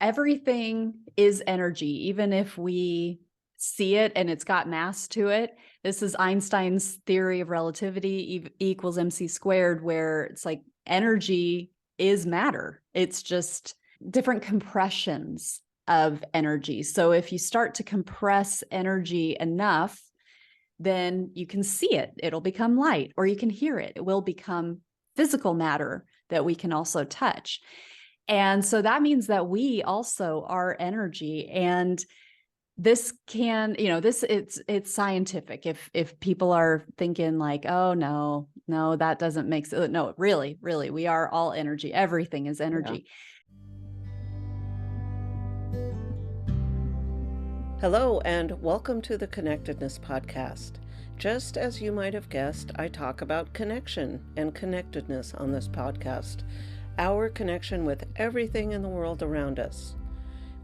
everything is energy, even if we see it and it's got mass to it. This is Einstein's theory of relativity, E equals mc squared, where it's like energy is matter. It's just different compressions of energy. So if you start to compress energy enough, then you can see it. It'll become light, or you can hear it. It will become physical matter that we can also touch. And so that means that we also are energy. And this can, it's scientific. If people are thinking like, oh no, that doesn't make sense. No, really, we are all energy. Everything is energy. Yeah. Hello, and welcome to the Connectedness Podcast. Just as you might have guessed, I talk about connection and connectedness on this podcast, our connection with everything in the world around us.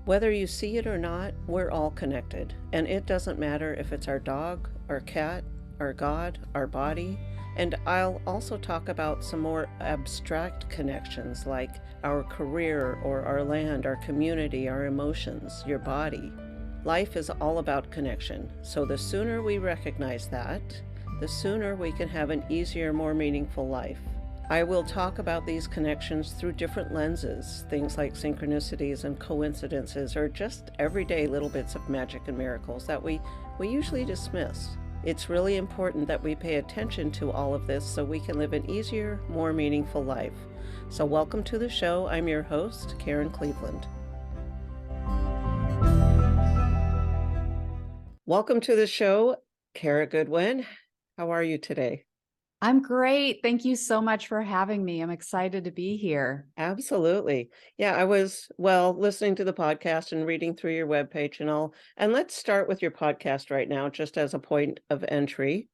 Whether you see it or not, we're all connected, and it doesn't matter if it's our dog, our cat, our God, our body, and I'll also talk about some more abstract connections like our career or our land, our community, our emotions, your body. Life is all about connection, so the sooner we recognize that, the sooner we can have an easier, more meaningful life. I will talk about these connections through different lenses, things like synchronicities and coincidences, or just everyday little bits of magic and miracles that we usually dismiss. It's really important that we pay attention to all of this so we can live an easier, more meaningful life. So welcome to the show. I'm your host, Karen Cleveland. Welcome to the show, Kara Goodwin. How are you today? I'm great. Thank you so much for having me. I'm excited to be here. Absolutely. Yeah, I was, listening to the podcast and reading through your webpage and all. And let's start with your podcast right now, just as a point of entry.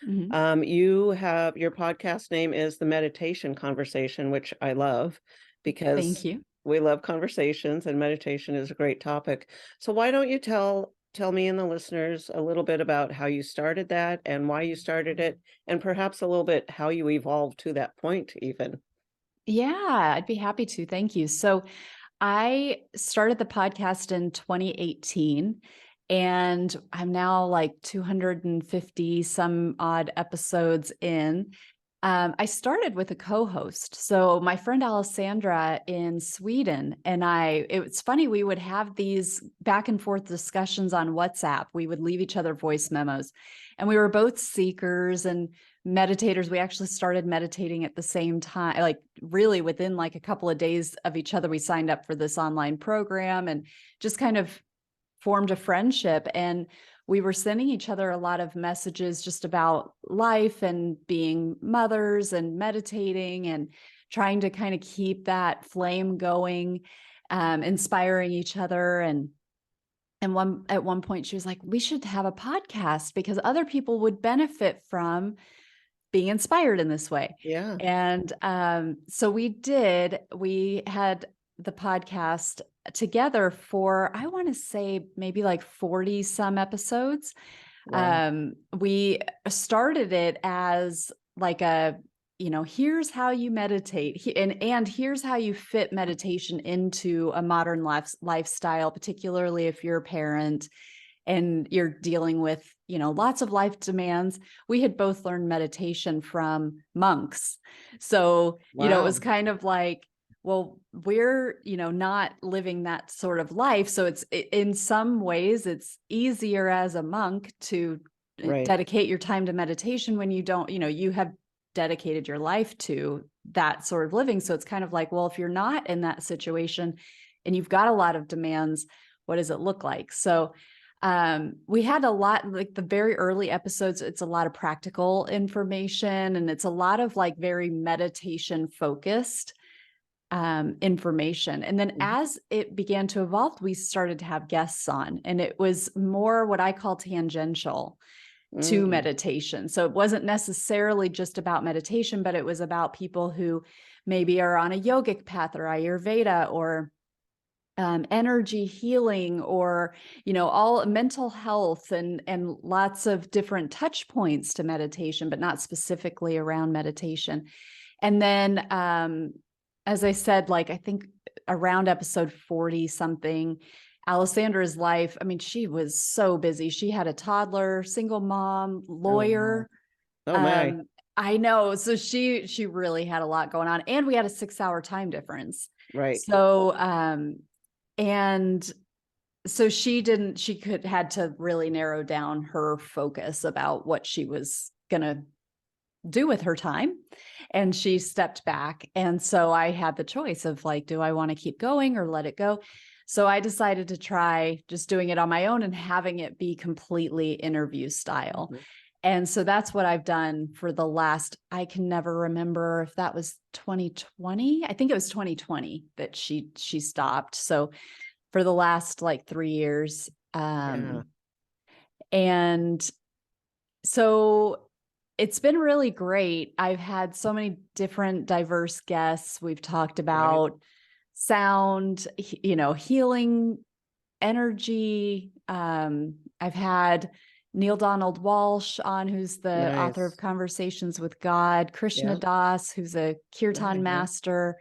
Mm-hmm. You have, your podcast name is The Meditation Conversation, which I love because Thank you. we love conversations and meditation is a great topic. So why don't you tell me and the listeners a little bit about how you started that and why you started it, and perhaps a little bit how you evolved to that point even. Yeah, I'd be happy to. Thank you. So I started the podcast in 2018, and I'm now like 250 some odd episodes in. I started with a co-host. So my friend Alessandra in Sweden and it's funny, we would have these back and forth discussions on WhatsApp. We would leave each other voice memos, and we were both seekers and meditators. We actually started meditating at the same time, like really within like a couple of days of each other. We signed up for this online program and just kind of formed a friendship. And we were sending each other a lot of messages just about life and being mothers and meditating and trying to kind of keep that flame going, inspiring each other. And at one point she was like, we should have a podcast because other people would benefit from being inspired in this way. Yeah. And so we did. We had the podcast together for, I want to say maybe like 40 some episodes. Wow. We started it as like a, here's how you meditate, and here's how you fit meditation into a modern lifestyle, particularly if you're a parent and you're dealing with, lots of life demands. We had both learned meditation from monks. So, it was kind of like, well, we're, not living that sort of life. So it's, in some ways, it's easier as a monk to dedicate your time to meditation when you don't, you have dedicated your life to that sort of living. So it's kind of like, well, if you're not in that situation and you've got a lot of demands, what does it look like? So we had a lot, like the very early episodes, it's a lot of practical information, and it's a lot of like very meditation focused information. And then as it began to evolve, we started to have guests on, and it was more what I call tangential to meditation. So it wasn't necessarily just about meditation, but it was about people who maybe are on a yogic path or Ayurveda or energy healing, or, all mental health, and lots of different touch points to meditation, but not specifically around meditation. And then, as I said, like, I think around episode 40 something. Alessandra's life, I mean, she was so busy. She had a toddler, single mom, Oh, wow. lawyer. Oh, my. I know. So she really had a lot going on, and we had a 6-hour time difference. Right. So and so she had to really narrow down her focus about what she was gonna do with her time, and she stepped back. And so I had the choice of like, do I want to keep going or let it go? So I decided to try just doing it on my own and having it be completely interview style. Mhm. And so that's what I've done for the last, I can never remember if that was 2020. I think it was 2020 that she stopped. So for the last like 3 years. Yeah. And so it's been really great. I've had so many different diverse guests. We've talked Right. about sound, healing, energy. I've had Neil Donald Walsh on, who's the author of Nice. Conversations with God, Krishna Yeah. Das, who's a kirtan Okay. master,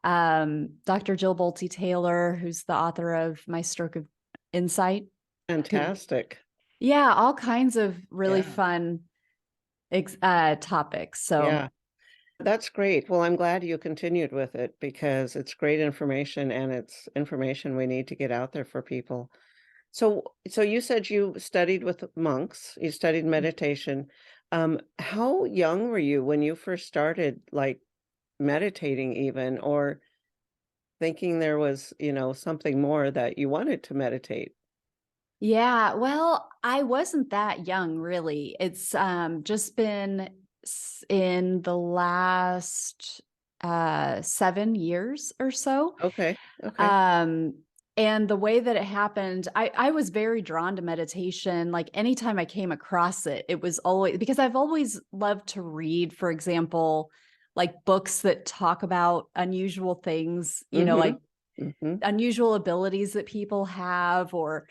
Dr. Jill Bolte Taylor, who's the author of My Stroke of Insight. Fantastic. Yeah, all kinds of really Yeah. fun topics. So Yeah. That's great. Well, I'm glad you continued with it because it's great information and it's information we need to get out there for people. So you said you studied with monks, you studied meditation. How young were you when you first started like meditating even or thinking there was, something more that you wanted to meditate? yeah, well, I wasn't that young really. It's just been in the last 7 years or so. Okay. Okay. Um, and the way that it happened, I was very drawn to meditation. Like anytime I came across it, it was always because I've always loved to read, for example, like books that talk about unusual things, like Mhm. Mhm. unusual abilities that people have, or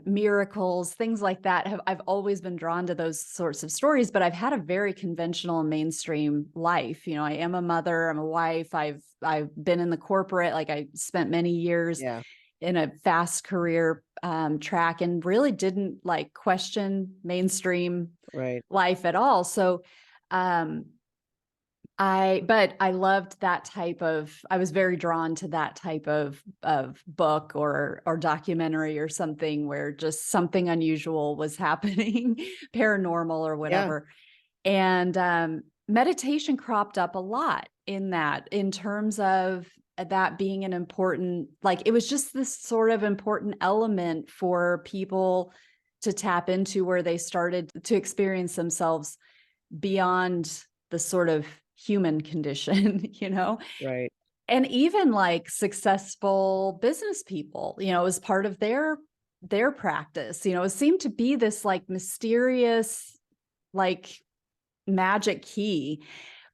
miracles, things like that. I've always been drawn to those sorts of stories, but I've had a very conventional mainstream life. I am a mother, I'm a wife. I've been in the corporate, like I spent many years Yeah. in a fast career track, and really didn't like question mainstream Right. life at all. So um, but I loved that I was very drawn to that type of book or documentary or something where just something unusual was happening, paranormal or Yeah. whatever. And meditation cropped up a lot in that, in terms of that being an important, like it was just this sort of important element for people to tap into, where they started to experience themselves beyond the sort of human condition, Right. and even like successful business people, it was part of their practice. It seemed to be this like mysterious, like magic key.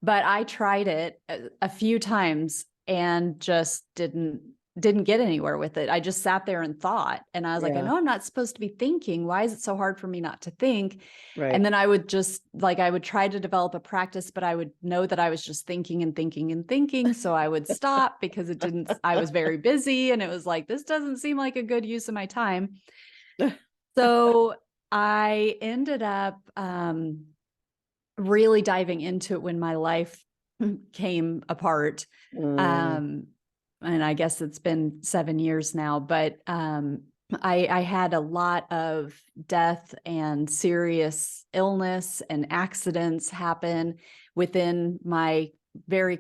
But I tried it a few times and just didn't get anywhere with it. I just sat there and thought, and I was like, I Yeah. know I'm not supposed to be thinking. Why is it so hard for me not to think? Right. And then I would just like, I would try to develop a practice, but I would know that I was just thinking and thinking and thinking. So I would stop because I was very busy, and it was like, this doesn't seem like a good use of my time. So I ended up really diving into it when my life came apart. Mm, Um, and I guess it's been 7 years now, but I had a lot of death and serious illness and accidents happen within my very,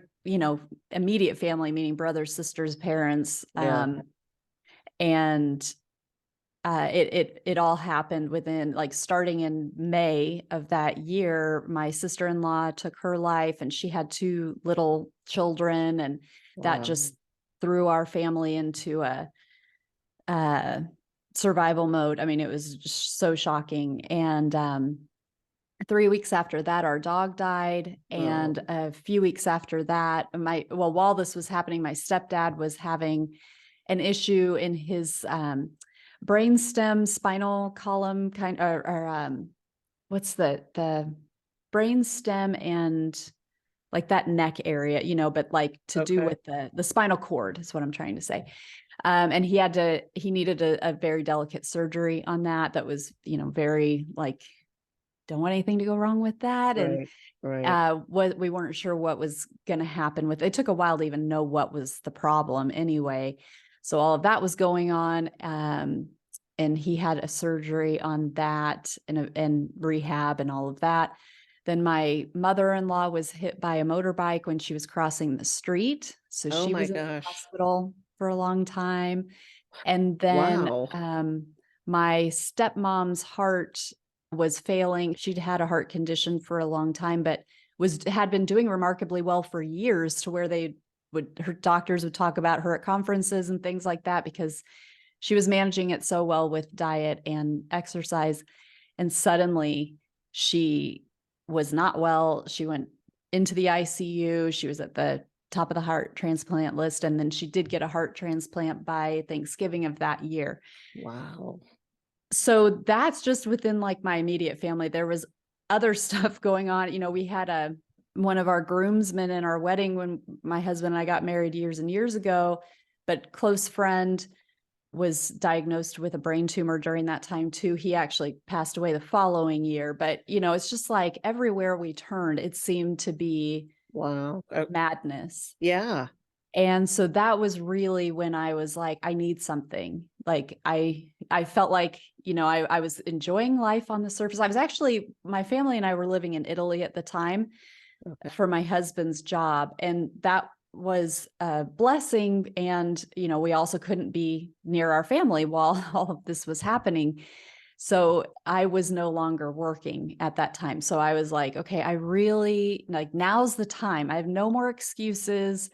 immediate family, meaning brothers, sisters, parents. yeah. And it all happened within, like, starting in May of that year. My sister-in-law took her life, and she had 2 little children, and that Wow. just threw our family into a survival mode. I mean, it was just so shocking. And 3 weeks after that, our dog died. Oh, And a few weeks after that, while this was happening, my stepdad was having an issue in his brainstem, spinal column what's the brainstem and like that neck area, but like to do Okay. with the spinal cord is what I'm trying to say. And he needed a very delicate surgery on that. That was, very like, don't want anything to go wrong with that. And Right. Right. what we weren't sure what was going to happen with it. It took a while to even know what was the problem anyway. So all of that was going on. And he had a surgery on that and rehab and all of that. Then my mother-in-law was hit by a motorbike when she was crossing the street. So Oh she my was in the gosh. hospital for a long time. And then Wow. my stepmom's heart was failing. She'd had a heart condition for a long time, but had been doing remarkably well for years, to where her doctors would talk about her at conferences and things like that, because she was managing it so well with diet and exercise. And suddenly she was not well. She went into the ICU. She was at the top of the heart transplant list. And then she did get a heart transplant by Thanksgiving of that year. Wow. So that's just within like my immediate family. There was other stuff going on. We had one of our groomsmen in our wedding when my husband and I got married years and years ago, but close friend was diagnosed with a brain tumor during that time too. He actually passed away the following year. But, it's just like everywhere we turned, it seemed to be Wow. madness. Yeah. And so that was really when I was like, I need something. Like I felt like, I was enjoying life on the surface. My family and I were living in Italy at the time Okay. for my husband's job. And that was a blessing. And, we also couldn't be near our family while all of this was happening. So I was no longer working at that time. So I was like, okay, I really like, now's the time. I have no more excuses.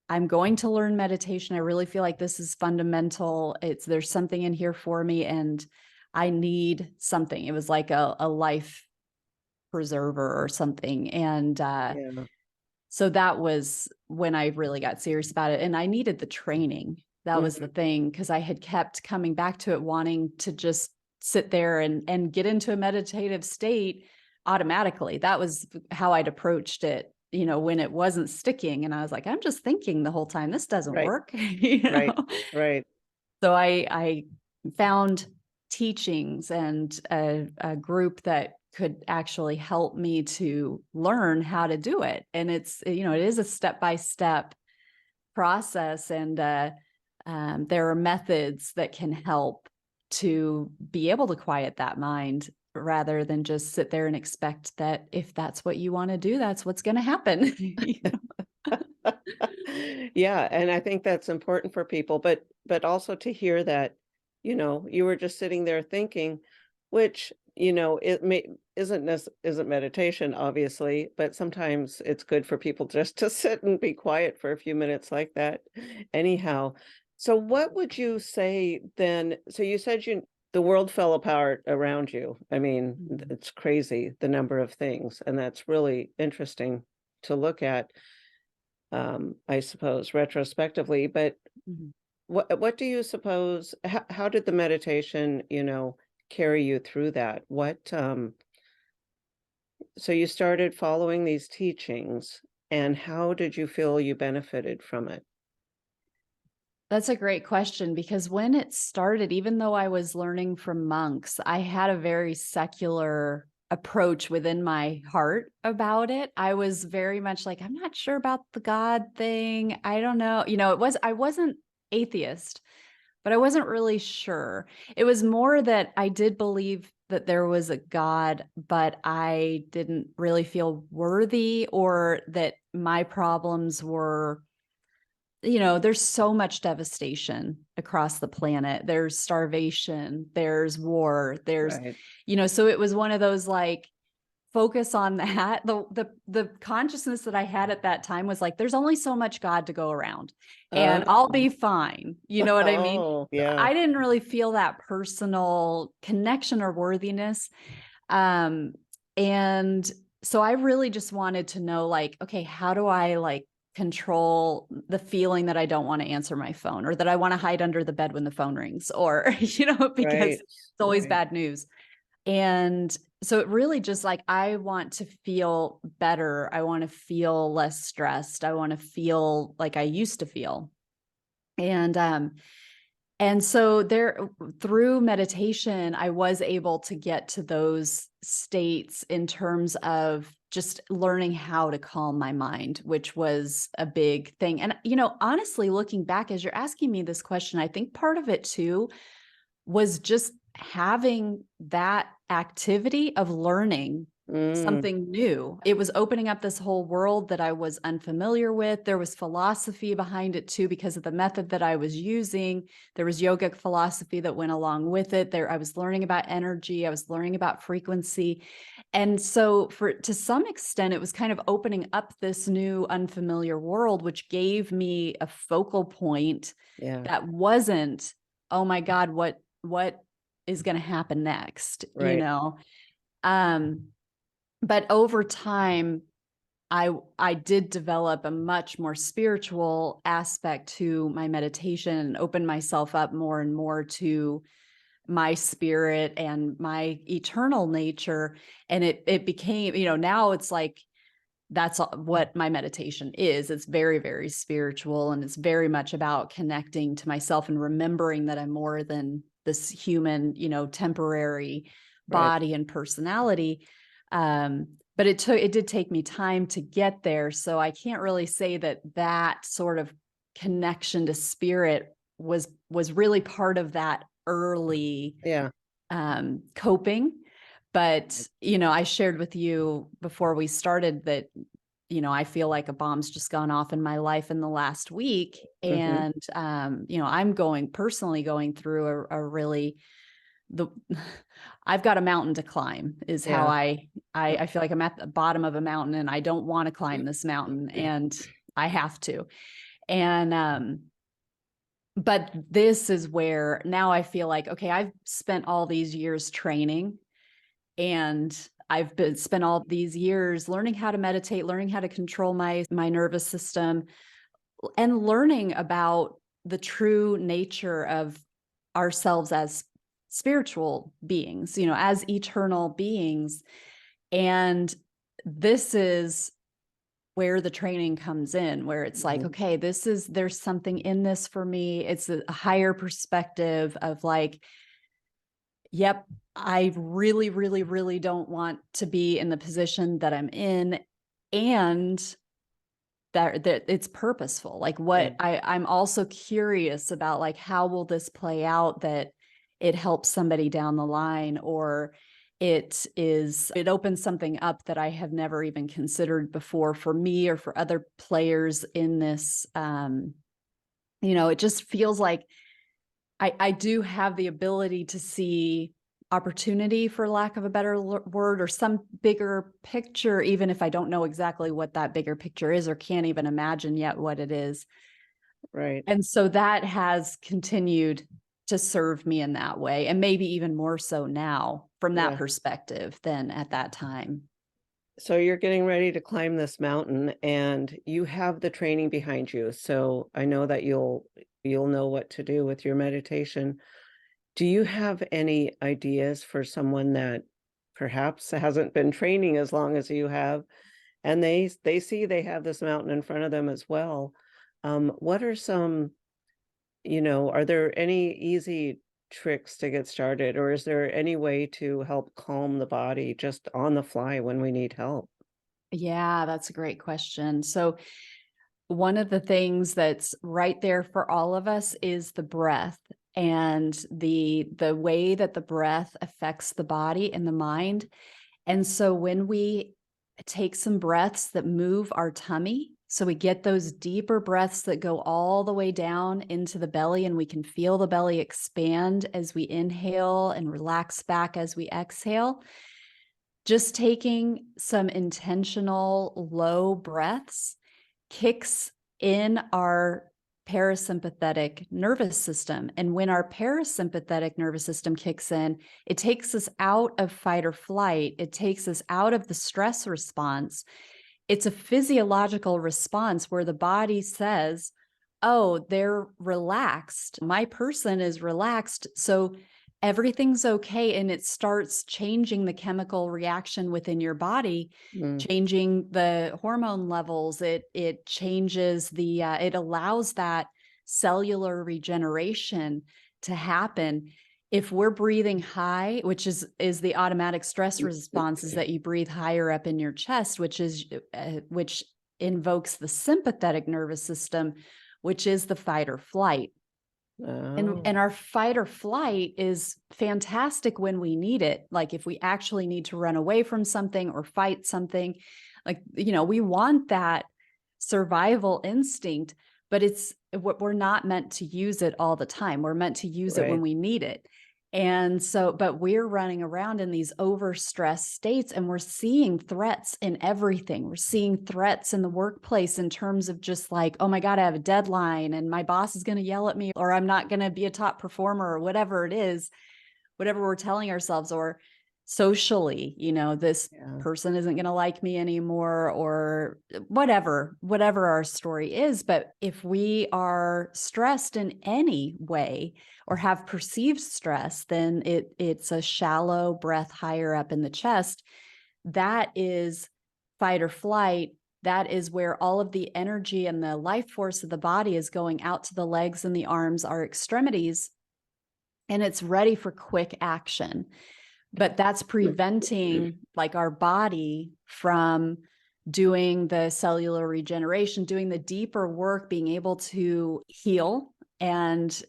I'm going to learn meditation. I really feel like this is fundamental. There's something in here for me, and I need something. It was like a life preserver or something. And Yeah. so that was when I really got serious about it. And I needed the training. That was the Mhm. thing, because I had kept coming back to it, wanting to just sit there and get into a meditative state automatically. That was how I'd approached it, when it wasn't sticking. And I was like, I'm just thinking the whole time, this doesn't Right. work. Right. Right. So I found teachings and a group that could actually help me to learn how to do it. And it is a step-by-step process. And there are methods that can help to be able to quiet that mind, rather than just sit there and expect that if that's what you want to do, that's what's going to happen. Yeah, and I think that's important for people, but also to hear that, you were just sitting there thinking, which, it may isn't meditation, obviously, but sometimes it's good for people just to sit and be quiet for a few minutes like that. Anyhow, so what would you say then? So you said the world fell apart around you. I mean, Mhm. it's crazy the number of things, and that's really interesting to look at, I suppose, retrospectively. But Mhm. what do you suppose? How did the meditation, carry you through that? So you started following these teachings, and how did you feel you benefited from it? That's a great question, because when it started, even though I was learning from monks, I had a very secular approach within my heart about it. I was very much like, I'm not sure about the God thing. I don't know. I wasn't atheist, but I wasn't really sure. It was more that I did believe that there was a God, but I didn't really feel worthy, or that my problems were, there's so much devastation across the planet. There's starvation, there's war, Right. so it was one of those like, focus on that. The consciousness that I had at that time was like, there's only so much God to go around, and I'll Oh, be fine. You know what I mean? oh, yeah. I didn't really feel that personal connection or worthiness. Um, and so I really just wanted to know, like, okay, how do I like control the feeling that I don't want to answer my phone, or that I want to hide under the bed when the phone rings, or, because Right. it's always Right. bad news. And so it really just like, I want to feel better. I want to feel less stressed. I want to feel like I used to feel. And so there, through meditation, I was able to get to those states in terms of just learning how to calm my mind, which was a big thing. And, honestly, looking back, as you're asking me this question, I think part of it too was just having that activity of learning Mm, something new. It was opening up this whole world that I was unfamiliar with. There was philosophy behind it too, because of the method that I was using. There was yogic philosophy that went along with it. There, I was learning about energy. I was learning about frequency. And so to some extent, it was kind of opening up this new unfamiliar world, which gave me a focal point yeah, that wasn't, oh my God, what is going to happen next, right. um but over time, I did develop a much more spiritual aspect to my meditation and opened myself up more and more to my spirit and my eternal nature. And it became, now it's like, that's what my meditation is. It's very, very spiritual, and it's very much about connecting to myself and remembering that I'm more than this human, temporary Right. body and personality. But it did take me time to get there. So I can't really say that sort of connection to spirit was really part of that early Yeah. coping. But, I shared with you before we started that, I feel like a bomb's just gone off in my life in the last week. Hmm. And, I'm personally going through a really, the, I've got a mountain to climb is how Yeah. I feel like I'm at the bottom of a mountain and I don't want to climb this mountain, and I have to. And, but this is where now I feel like, okay, I've spent all these years training, and I've spent all these years learning how to meditate, learning how to control my nervous system, and learning about the true nature of ourselves as spiritual beings, as eternal beings. And this is where the training comes in, where it's like, Hmm. okay, there's something in this for me. It's a higher perspective of like, yep, I really, really, really don't want to be in the position that I'm in. And that it's purposeful. Like, Yeah. I'm also curious about, like, how will this play out, that it helps somebody down the line, or it opens something up that I have never even considered before for me or for other players in this. It just feels like I do have the ability to see opportunity, for lack of a better word, or some bigger picture, even if I don't know exactly what that bigger picture is or can't even imagine yet what it is. Right. And so that has continued to serve me in that way, and maybe even more so now from that Yeah. perspective than at that time. So you're getting ready to climb this mountain and you have the training behind you. So I know that you'll know what to do with your meditation. Do you have any ideas for someone that perhaps hasn't been training as long as you have, and they see they have this mountain in front of them as well? What are some, are there any easy tricks to get started, or is there any way to help calm the body just on the fly when we need help? Yeah, that's a great question. So one of the things that's right there for all of us is the breath, and the way that the breath affects the body and the mind. And so when we take some breaths that move our tummy, so we get those deeper breaths that go all the way down into the belly, and we can feel the belly expand as we inhale and relax back as we exhale. Just taking some intentional low breaths kicks in our parasympathetic nervous system. And when our parasympathetic nervous system kicks in, it takes us out of fight or flight. It takes us out of the stress response. It's a physiological response where the body says, oh, they're relaxed. My person is relaxed. So everything's okay. And it starts changing the chemical reaction within your body, Mm, changing the hormone levels. It changes it allows that cellular regeneration to happen. If we're breathing high, which is the automatic stress response, is that you breathe higher up in your chest, which invokes the sympathetic nervous system, which is the fight or flight. And oh, our fight or flight is fantastic when we need it. Like if we actually need to run away from something or fight something, like, we want that survival instinct, but it's what we're not meant to use it all the time. We're meant to use it when right. we need it. And so, but we're running around in these overstressed states and we're seeing threats in everything. We're seeing threats in the workplace in terms of just like, oh my God, I have a deadline and my boss is going to yell at me, or I'm not going to be a top performer, or whatever it is, whatever we're telling ourselves. Or socially, this Yeah. person isn't going to like me anymore, or whatever our story is. But if we are stressed in any way or have perceived stress, then it's a shallow breath higher up in the chest. That is fight or flight. That is where all of the energy and the life force of the body is going out to the legs and the arms, our extremities, and it's ready for quick action. But that's preventing like our body from doing the cellular regeneration, doing the deeper work, being able to heal and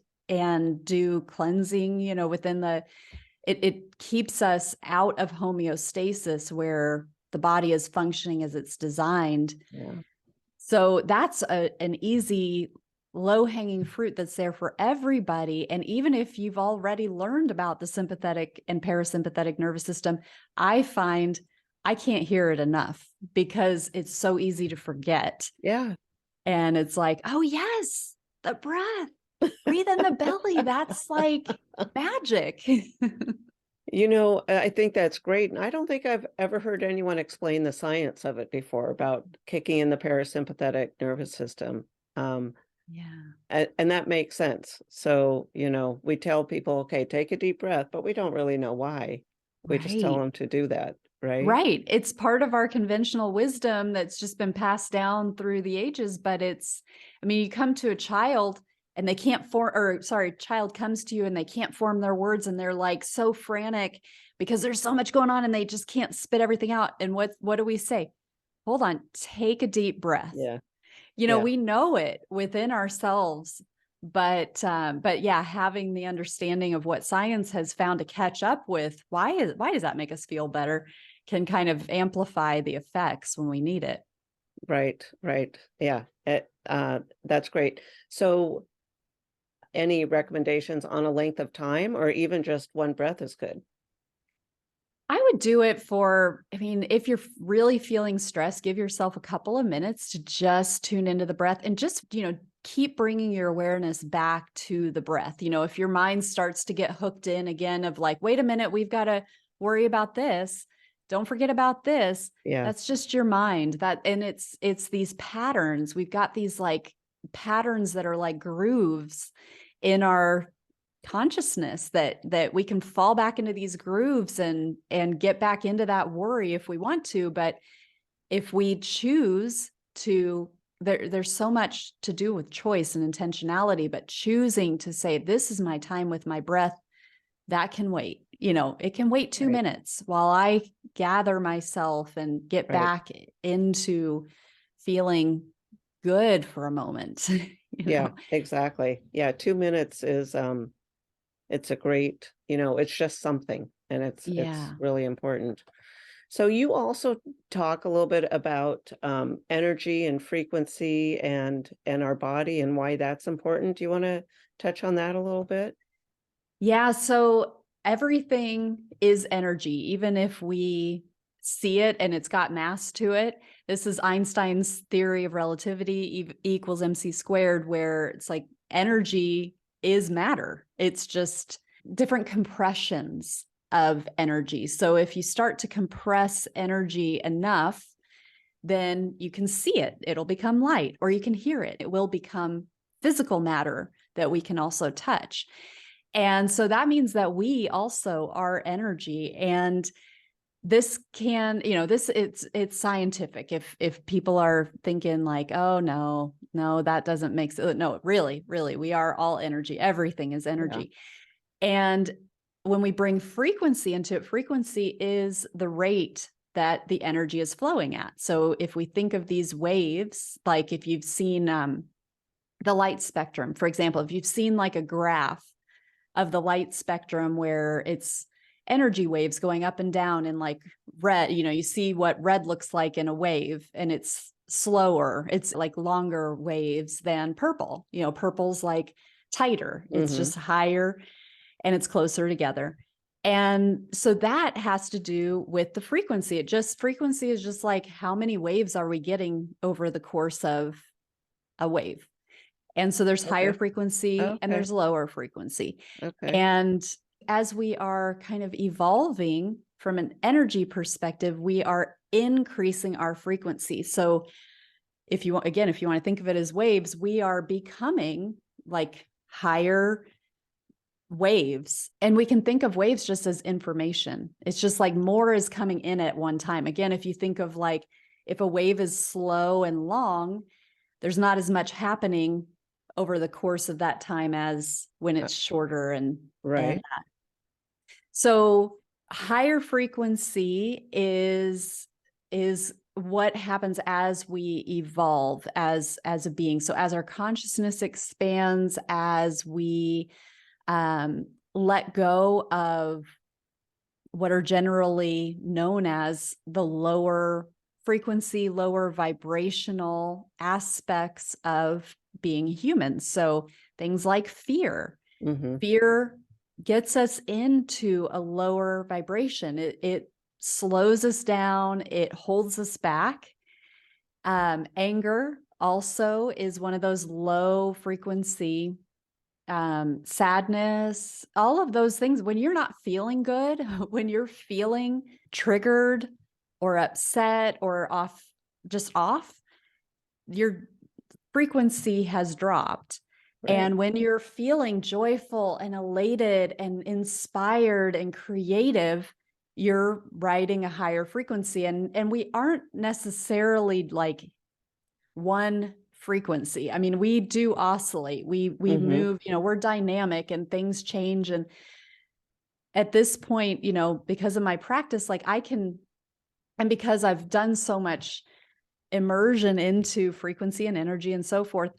do cleansing, within it keeps us out of homeostasis where the body is functioning as it's designed. Yeah. So that's an easy low-hanging fruit that's there for everybody. And even if you've already learned about the sympathetic and parasympathetic nervous system, I find I can't hear it enough because it's so easy to forget. Yeah. And it's like, oh yes, the breath, breathe in the belly. That's like magic. I think that's great. And I don't think I've ever heard anyone explain the science of it before about kicking in the parasympathetic nervous system. Um, Yeah, and that makes sense. So, we tell people, okay, take a deep breath, but we don't really know why. We just tell right. them to do that, right? Right. It's part of our conventional wisdom that's just been passed down through the ages. But you come to a child and they can't child comes to you and they can't form their words and they're like so frantic because there's so much going on and they just can't spit everything out. And what do we say? Hold on, take a deep breath. Yeah. Yeah. We know it within ourselves, but yeah, having the understanding of what science has found to catch up with, why does that make us feel better, can kind of amplify the effects when we need it. Right. Right. Yeah. That's great. So any recommendations on a length of time or even just one breath is good? I would do it if you're really feeling stressed, give yourself a couple of minutes to just tune into the breath and just, keep bringing your awareness back to the breath. If your mind starts to get hooked in again of like, wait a minute, we've got to worry about this. Don't forget about this. Yeah. That's just your mind. And it's these patterns. We've got these like patterns that are like grooves in our consciousness that we can fall back into these grooves and get back into that worry if we want to. But if we choose to, there's so much to do with choice and intentionality, but choosing to say, this is my time with my breath, that can wait. It can wait 2 minutes while I gather myself and get Right. back into feeling good for a moment. Yeah, exactly. Yeah, 2 minutes is it's a great, it's just something and it's Yeah. really important. So you also talk a little bit about energy and frequency and our body and why that's important. Do you want to touch on that a little bit? Yeah. So everything is energy, even if we see it and it's got mass to it. This is Einstein's theory of relativity, E equals mc squared, where it's like energy is matter. It's just different compressions of energy. So if you start to compress energy enough, then you can see it. It'll become light, or you can hear it. It will become physical matter that we can also touch. And so that means that we also are energy. And this can, this it's scientific. If people are thinking like, oh no, that doesn't make sense. No, really, we are all energy. Everything is Yeah. energy. And when we bring frequency into it, frequency is the rate that the energy is flowing at. So if we think of these waves, like if you've seen the light spectrum, for example, if you've seen like a graph of the light spectrum where it's energy waves going up and down in like red, you see what red looks like in a wave, and it's slower. It's like longer waves than purple. Purple's like tighter. It's Mm-hmm. just higher and it's closer together. And so that has to do with the frequency. Frequency is just like how many waves are we getting over the course of a wave. And so there's higher Okay. frequency and Okay. there's lower frequency. Okay. And as we are kind of evolving from an energy perspective, we are increasing our frequency. So if you want to think of it as waves, we are becoming like higher waves. And we can think of waves just as information. It's just like more is coming in at one time. Again, if you think of like, if a wave is slow and long, there's not as much happening over the course of that time as when it's shorter. And Right. so higher frequency is what happens as we evolve as a being. So as our consciousness expands, as we let go of what are generally known as the lower frequency, lower vibrational aspects of being human. So things like fear. Mm-hmm. Fear gets us into a lower vibration. It slows us down. It holds us back. Anger also is one of those low frequency. Sadness, all of those things. When you're not feeling good, when you're feeling triggered or upset or off, your frequency has dropped. Right. And when you're feeling joyful and elated and inspired and creative, you're riding a higher frequency. And we aren't necessarily like one frequency. I mean, we do oscillate. We Mm-hmm. move, we're dynamic and things change. And at this point, because of my practice, like and because I've done so much immersion into frequency and energy and so forth,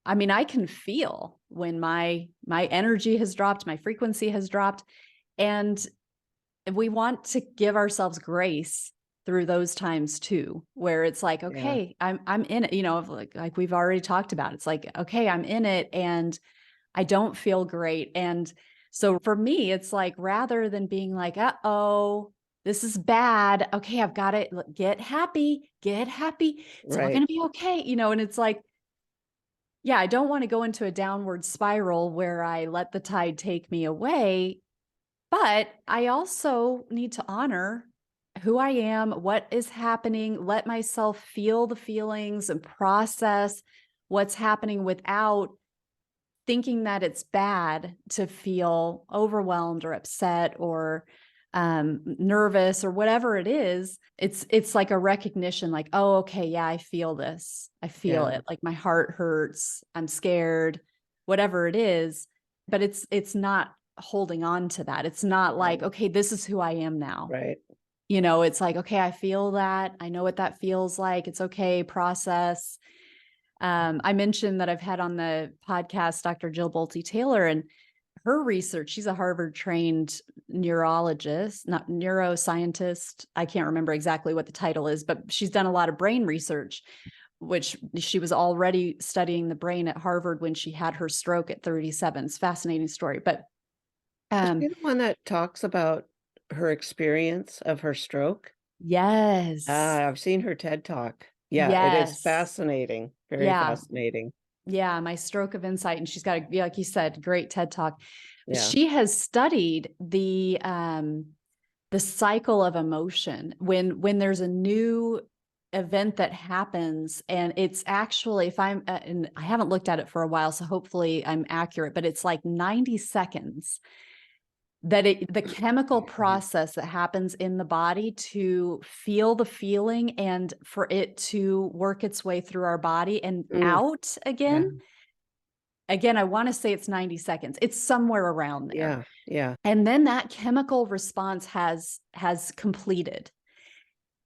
I mean, I can feel when my energy has dropped, my frequency has dropped. And we want to give ourselves grace through those times too, where it's like, Yeah. okay, I'm in it, like we've already talked about. It's like, okay, I'm in it and I don't feel great. And so for me, it's like, rather than being like, uh-oh, this is bad. Okay, I've got to get happy. It's all Right. going to be okay. And it's like, yeah, I don't want to go into a downward spiral where I let the tide take me away. But I also need to honor who I am, what is happening, let myself feel the feelings and process what's happening without thinking that it's bad to feel overwhelmed or upset or nervous or whatever it is. It's like a recognition, like, oh, okay, yeah, I feel this. I feel Yeah. it. Like my heart hurts. I'm scared, whatever it is. But it's not holding on to that. It's not like, Right. okay, this is who I am now. Right. It's like, okay, I feel that. I know what that feels like. It's okay, process. I mentioned that I've had on the podcast Dr. Jill Bolte Taylor, and her research, she's a Harvard trained neurologist, not neuroscientist. I can't remember exactly what the title is, but she's done a lot of brain research, which she was already studying the brain at Harvard when she had her stroke at 37. It's a fascinating story. But Is she the um, one that talks about her experience of her stroke? yes, I've seen her TED Talk. Yeah, it is yes. fascinating. Very Yeah. fascinating. Yeah, my stroke of insight. And she's got a, yeah, like you said, great TED Talk. Yeah. She has studied the cycle of emotion when there's a new event that happens, and it's actually, if I'm and I haven't looked at it for a while, so hopefully I'm accurate, but it's like 90 seconds that the chemical process that happens in the body to feel the feeling and for it to work its way through our body and Mm, out yeah. again. Again, I want to say it's 90 seconds. It's somewhere around there. Yeah. Yeah. And then that chemical response has completed.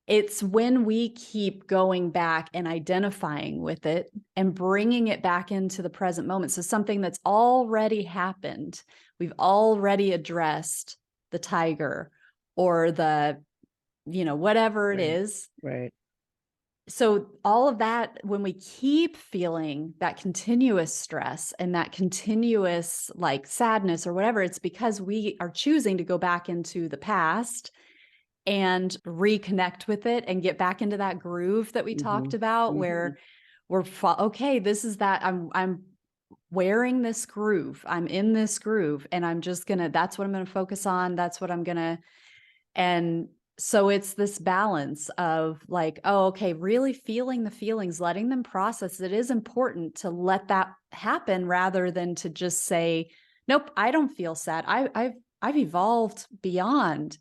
It's when we keep going back and identifying with it and bringing it back into the present moment. So something that's already happened, we've already addressed the tiger or the, whatever it Right. is. Right. So all of that, when we keep feeling that continuous stress and that continuous like sadness or whatever, it's because we are choosing to go back into the past and reconnect with it and get back into that groove that we Mm-hmm. talked about, Mm-hmm. where okay, this is that I'm wearing this groove. I'm in this groove and that's what I'm going to focus on. That's what I'm going to, and so it's this balance of like, oh, okay, really feeling the feelings, letting them process. It is important to let that happen rather than to just say, nope, I don't feel sad. I've evolved beyond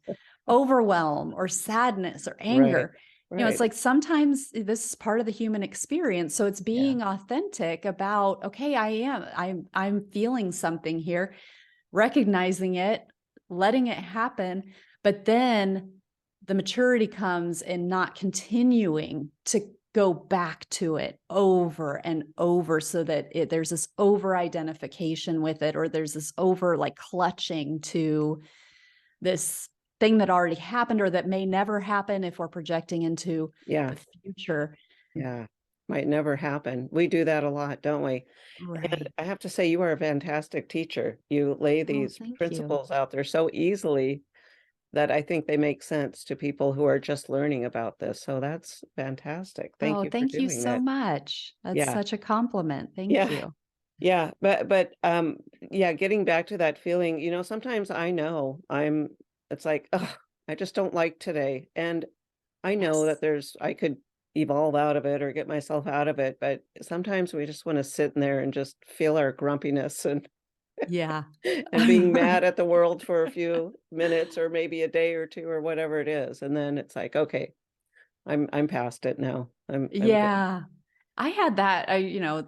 overwhelm or sadness or Right. anger. It's Right. like sometimes this is part of the human experience. So it's Yeah. being authentic about, okay, I'm feeling something here, recognizing it, letting it happen, but then the maturity comes in not continuing to go back to it over and over so that there's this over identification with it, or there's this over like clutching to this thing that already happened or that may never happen if we're projecting into Yeah. the future. Yeah. Might never happen. We do that a lot, don't we? And Right. I have to say, you are a fantastic teacher. You lay Oh, these thank you. principles out there so easily that I think they make sense to people who are just learning about this. So that's fantastic. Thank Oh, you for thank you doing so that. much. That's Yeah. such a compliment. Thank Yeah. you. Yeah. But yeah, getting back to that feeling, sometimes I know it's like, oh, I just don't like today. And I know that Yes. I could evolve out of it or get myself out of it, but sometimes we just want to sit in there and just feel our grumpiness and Yeah. and being mad at the world for a few minutes or maybe a day or two or whatever it is. And then it's like, okay, I'm past it now. I'm good. Yeah. I had that,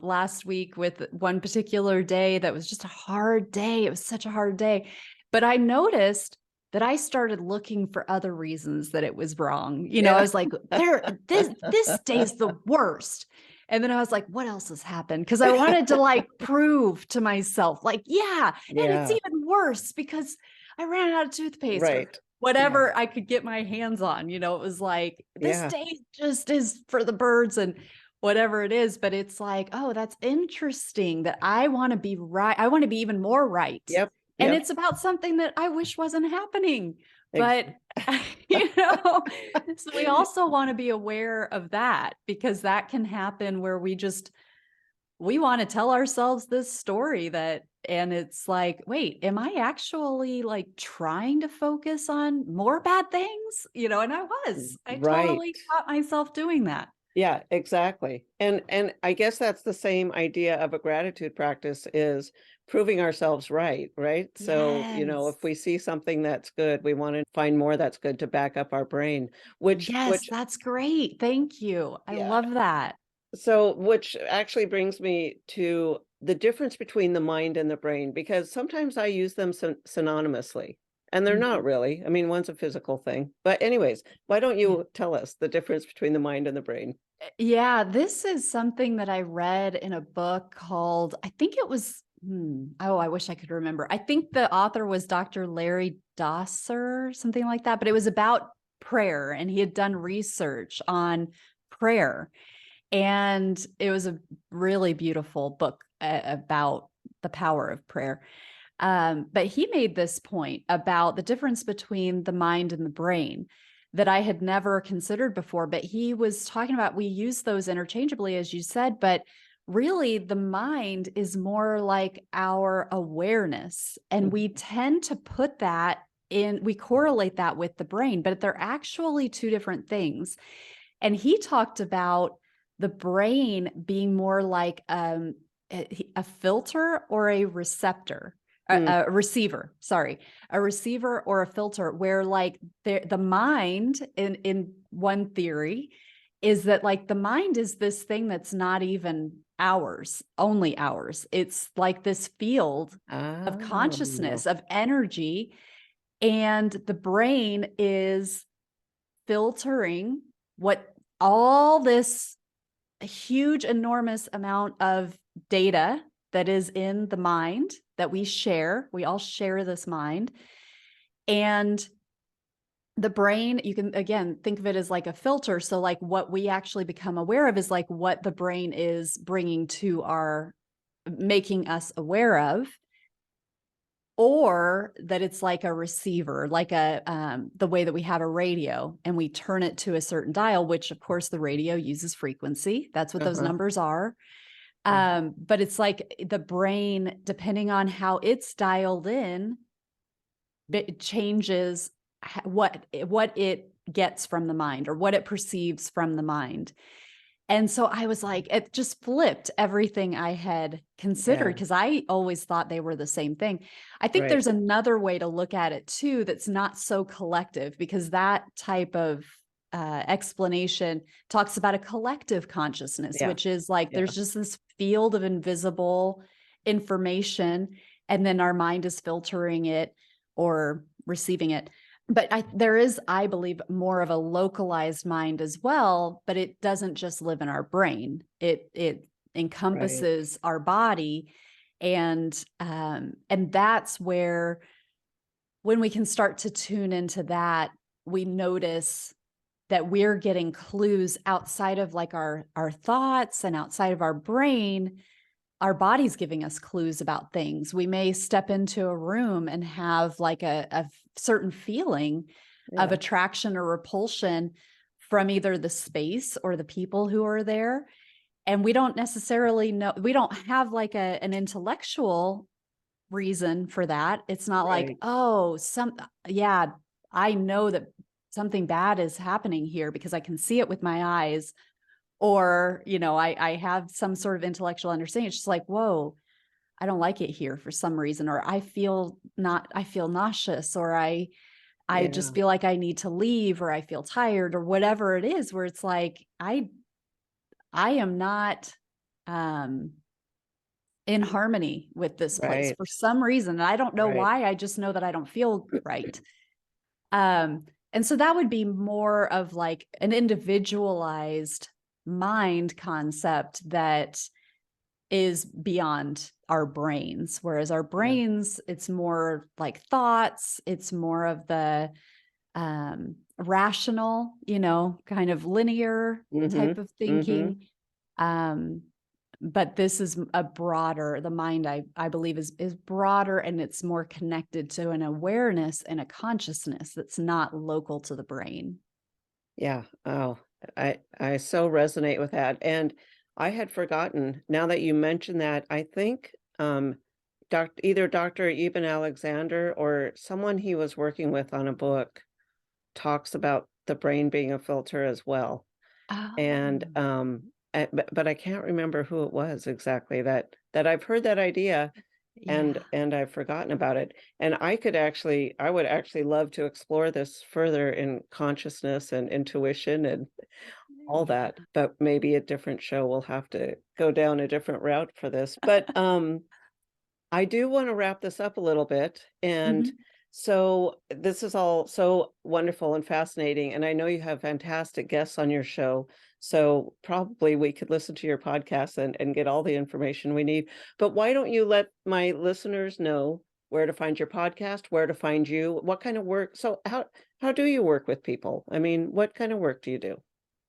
last week with one particular day that was just a hard day. It was such a hard day. But I noticed that I started looking for other reasons that it was wrong. I Yeah. was like, this day's the worst. And then I was like, what else has happened? Because I wanted to like prove to myself, like, yeah, and it's Yeah. even worse because I ran out of toothpaste or Right. Yeah. whatever I could get my hands on. It was like, this Yeah. day just is for the birds and whatever it is. But it's like, oh, that's interesting that I want to be right. I want to be even more right. Yep. And Yep. it's about something that I wish wasn't happening. Ex- But, you know, so we also want to be aware of that, because that can happen where we want to tell ourselves this story and it's like, wait, am I actually like trying to focus on more bad things? And I right. totally caught myself doing that. Yeah, exactly. And I guess that's the same idea of a gratitude practice is proving ourselves right, right? So, Yes. if we see something that's good, we want to find more that's good to back up our brain, which Yes, that's great. Thank you. I yeah. love that. So which actually brings me to the difference between the mind and the brain, because sometimes I use them synonymously, and they're not Mhm. really. I mean, one's a physical thing. But anyways, why don't Yeah. you tell us the difference between the mind and the brain? Yeah, this is something that I read in a book called, I think it was, oh, I wish I could remember. I think the author was Dr. Larry Dosser, something like that, but it was about prayer and he had done research on prayer. And it was a really beautiful book about the power of prayer. But he made this point about the difference between the mind and the brain that I had never considered before. But he was talking about, we use those interchangeably, as you said, but really the mind is more like our awareness. And we Mhm. tend to put that we correlate that with the brain, but they're actually two different things. And he talked about the brain being more like a filter or a receptor, Mm. a receiver, sorry, a receiver or a filter, where like the mind in one theory is that like the mind is this thing that's not even ours, only ours. It's like this field of Oh, consciousness, of energy, and the brain is filtering what all this huge, enormous amount of data that is in the mind that we share. We all share this mind. And the brain, you can again think of it as like a filter. So, like, what we actually become aware of is like what the brain is bringing to our, making us aware of, or that it's like a receiver, like the way that we have a radio and we turn it to a certain dial, which of course the radio uses frequency. That's what those uh-huh. numbers are. Uh-huh. But it's like the brain, depending on how it's dialed in, it changes what it gets from the mind or what it perceives from the mind. And so I was like, it just flipped everything I had considered, Yeah, because I always thought they were the same thing. I think right. there's another way to look at it too that's not so collective, because that type of explanation talks about a collective consciousness, Yeah, which is like yeah, there's just this field of invisible information, and then our mind is filtering it or receiving it. But there is, I believe, more of a localized mind as well, but it doesn't just live in our brain. It right. encompasses our body, and that's where, when we can start to tune into that, we notice that we're getting clues outside of like our thoughts and outside of our brain. Our body's giving us clues about things. We may step into a room and have like a certain feeling of Yeah, attraction or repulsion from either the space or the people who are there. And we don't necessarily know, we don't have like an intellectual reason for that. It's not like, right. oh, yeah, I know that something bad is happening here because I can see it with my eyes, or I have some sort of intellectual understanding. It's just like, whoa, I don't like it here for some reason, or I feel nauseous, or I just Yeah, feel like I need to leave, or I feel tired, or whatever it is, where it's like I am not um in harmony with this place right, for some reason, and I don't know right. why. I just know that I don't feel right. And so that would be more of like an individualized mind concept that is beyond our brains. Whereas our Yeah. brains, it's more like thoughts, it's more of the rational, kind of linear type Mhm, of mhm. thinking. Um, but this is a broader, the mind, I believe is broader, and it's more connected to an awareness and a consciousness that's not local to the brain. Yeah, oh, I so resonate with that, and I had forgotten, now that you mention that, I think, either Dr. Eben Alexander or someone he was working with on a book talks about the brain being a filter as well. And, Oh, but I can't remember who it was exactly that I've heard that idea yeah. and I've forgotten about it. And I would actually love to explore this further in consciousness and intuition and all Yeah. that, but maybe a different show will have to go down a different route for this. But, I do wanna wrap this up a little bit, and Mhm. so this is all so wonderful and fascinating, and I know you have fantastic guests on your show, so probably we could listen to your podcast and get all the information we need. But why don't you let my listeners know where to find your podcast, where to find you, what kind of work so how do you work with people? I mean, what kind of work do you do?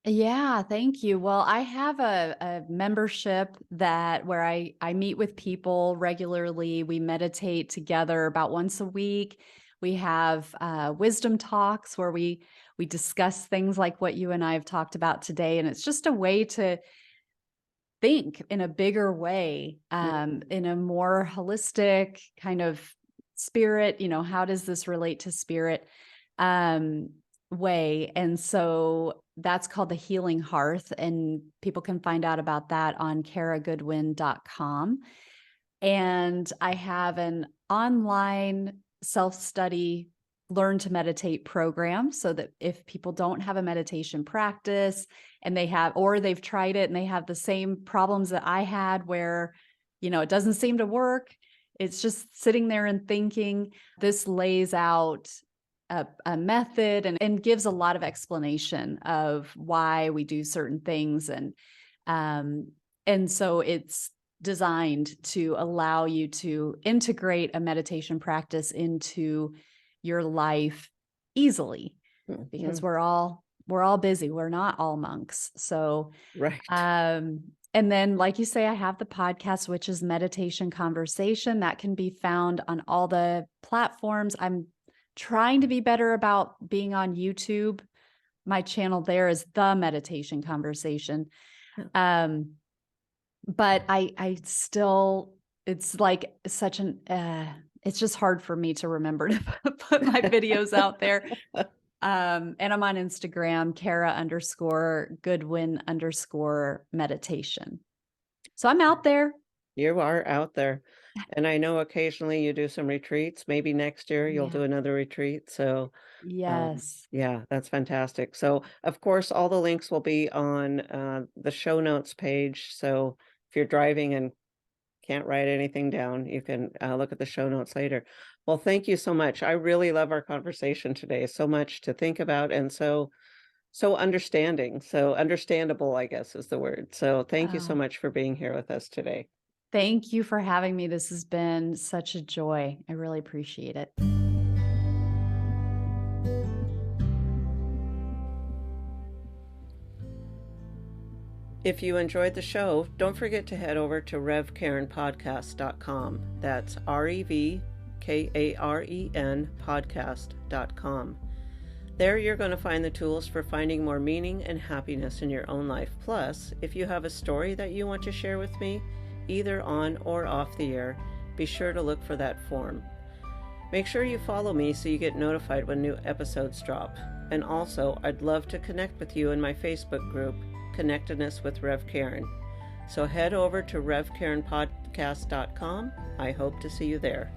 Yeah, thank you. Well, I have a membership that where I meet with people regularly. We meditate together about once a week. We have wisdom talks where we discuss things like what you and I have talked about today, and it's just a way to think in a bigger way, Mm, in a more holistic kind of spirit. How does this relate to spirit? Um, way. And so that's called the Healing Hearth. And people can find out about that on karagoodwin.com. And I have an online self-study learn to meditate program so that if people don't have a meditation practice and they've tried it and they have the same problems that I had where, it doesn't seem to work. It's just sitting there and thinking. This lays out a method and gives a lot of explanation of why we do certain things. And so it's designed to allow you to integrate a meditation practice into your life easily, because we're all busy. We're not all monks. So, Right. and then, like you say, I have the podcast, which is Meditation Conversation, that can be found on all the platforms. I'm trying to be better about being on YouTube. My channel there is The Meditation Conversation. But I still, it's like such it's just hard for me to remember to put my videos out there. And I'm on Instagram, Kara_Goodwin_meditation. So I'm out there. You are out there. And I know occasionally you do some retreats. Maybe next year you'll Yeah. do another retreat. So, Yes. yeah, that's fantastic. So, of course, all the links will be on the show notes page. So, if you're driving and can't write anything down, you can look at the show notes later. Well, thank you so much. I really love our conversation today. So much to think about, and so understanding, so understandable, I guess is the word. So, thank you so Oh, much for being here with us today. thank you for having me. This has been such a joy. I really appreciate it. If you enjoyed the show, don't forget to head over to revkarenpodcast.com. That's REVKAREN podcast.com. There you're going to find the tools for finding more meaning and happiness in your own life. Plus, if you have a story that you want to share with me, either on or off the air, be sure to look for that form. Make sure you follow me so you get notified when new episodes drop. And also, I'd love to connect with you in my Facebook group, Connectedness with Rev Karen. So head over to revkarenpodcast.com. I hope to see you there.